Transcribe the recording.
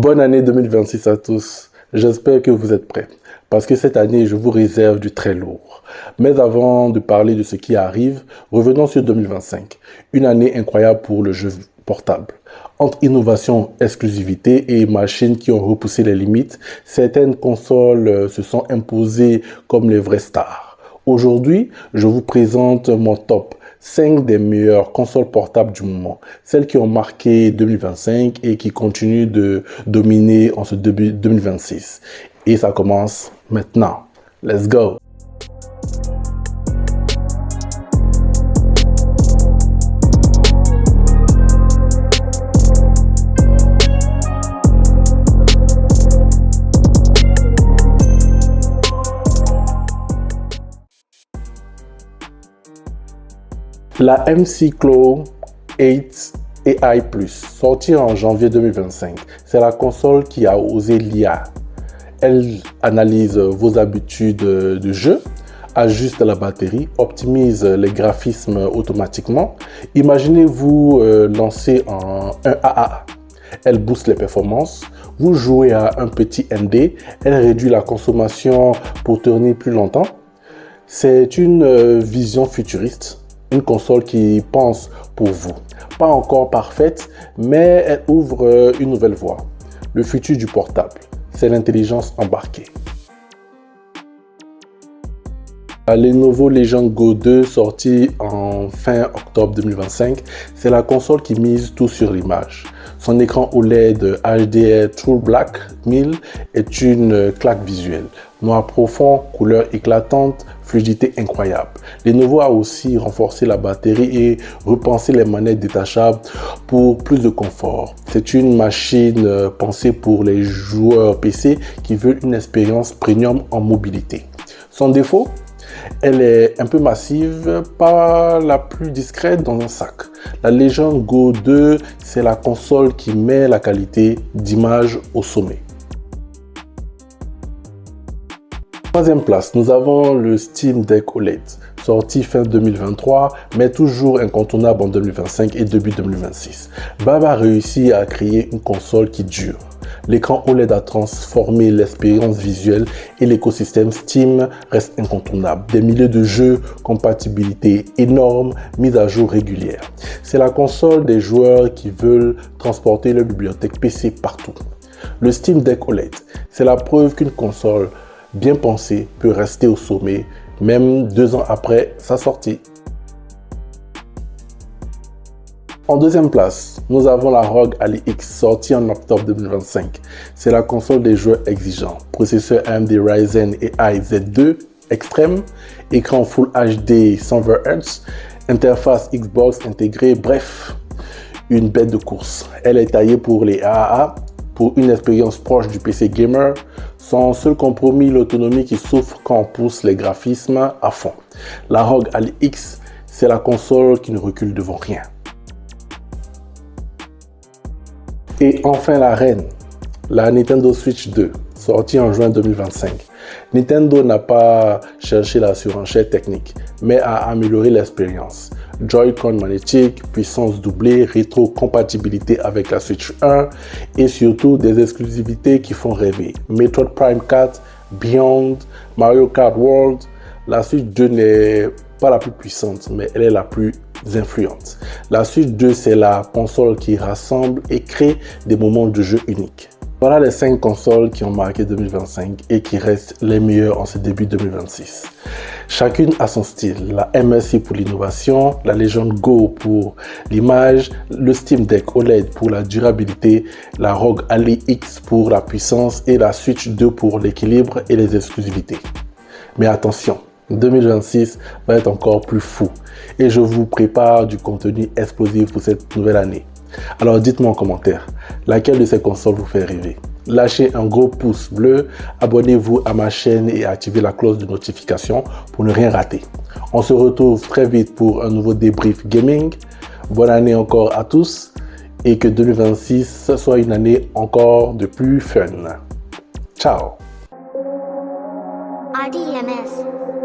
Bonne année 2026 à tous. J'espère que vous êtes prêts. Parce que cette année, je vous réserve du très lourd. Mais avant de parler de ce qui arrive, revenons sur 2025. Une année incroyable pour le jeu portable. Entre innovation, exclusivité et machines qui ont repoussé les limites, certaines consoles se sont imposées comme les vraies stars. Aujourd'hui, je vous présente mon top 5 des meilleures consoles portables du moment. Celles qui ont marqué 2025 et qui continuent de dominer en ce début 2026. Et ça commence maintenant. Let's go! La MC Claw 8 AI+, sortie en janvier 2025, c'est la console qui a osé l'IA. Elle analyse vos habitudes de jeu, ajuste la batterie, optimise les graphismes automatiquement. Imaginez-vous lancer un AAA. Elle booste les performances. Vous jouez à un petit MD. Elle réduit la consommation pour tourner plus longtemps. C'est une vision futuriste. Une console qui pense pour vous. Pas encore parfaite, mais elle ouvre une nouvelle voie. Le futur du portable, c'est l'intelligence embarquée. La Lenovo Legion Go 2, sortie en fin octobre 2025, c'est la console qui mise tout sur l'image. Son écran OLED HDR True Black 1000 est une claque visuelle. Noir profond, couleur éclatante, fluidité incroyable. Lenovo a aussi renforcé la batterie et repensé les manettes détachables pour plus de confort. C'est une machine pensée pour les joueurs PC qui veulent une expérience premium en mobilité. Son défaut ? Elle est un peu massive, pas la plus discrète dans un sac. La Legion Go 2, c'est la console qui met la qualité d'image au sommet. Troisième place, nous avons le Steam Deck OLED, sorti fin 2023, mais toujours incontournable en 2025 et début 2026. Valve a réussi à créer une console qui dure. L'écran OLED a transformé l'expérience visuelle et l'écosystème Steam reste incontournable. Des milliers de jeux, compatibilité énorme, mise à jour régulière. C'est la console des joueurs qui veulent transporter leur bibliothèque PC partout. Le Steam Deck OLED, c'est la preuve qu'une console bien pensée peut rester au sommet, même 2 ans après sa sortie. En deuxième place, nous avons la ROG Ally X, sortie en octobre 2025. C'est la console des joueurs exigeants. Processeur AMD Ryzen AI Z2 Extreme, écran Full HD 120 Hz, interface Xbox intégrée, bref, une bête de course. Elle est taillée pour les AAA, pour une expérience proche du PC gamer. Son seul compromis, l'autonomie qui souffre quand on pousse les graphismes à fond. La ROG Ally X, c'est la console qui ne recule devant rien. Et enfin la reine, la Nintendo Switch 2, sortie en juin 2025. Nintendo n'a pas cherché la surenchère technique, mais a amélioré l'expérience. Joy-Con magnétique, puissance doublée, rétro-compatibilité avec la Switch 1 et surtout des exclusivités qui font rêver. Metroid Prime 4, Beyond, Mario Kart World. La Switch 2 n'est pas la plus puissante, mais elle est la plus influente. La Switch 2, c'est la console qui rassemble et crée des moments de jeu uniques. Voilà les 5 consoles qui ont marqué 2025 et qui restent les meilleures en ce début 2026. Chacune a son style. La MSI pour l'innovation, la Legion Go pour l'image, le Steam Deck OLED pour la durabilité, la ROG Ally X pour la puissance et la Switch 2 pour l'équilibre et les exclusivités. Mais attention, 2026 va être encore plus fou et je vous prépare du contenu explosif pour cette nouvelle année. Alors dites-moi en commentaire, laquelle de ces consoles vous fait rêver? Lâchez un gros pouce bleu, abonnez-vous à ma chaîne et activez la cloche de notification pour ne rien rater. On se retrouve très vite pour un nouveau débrief gaming. Bonne année encore à tous et que 2026 soit une année encore de plus fun. Ciao! RDMS.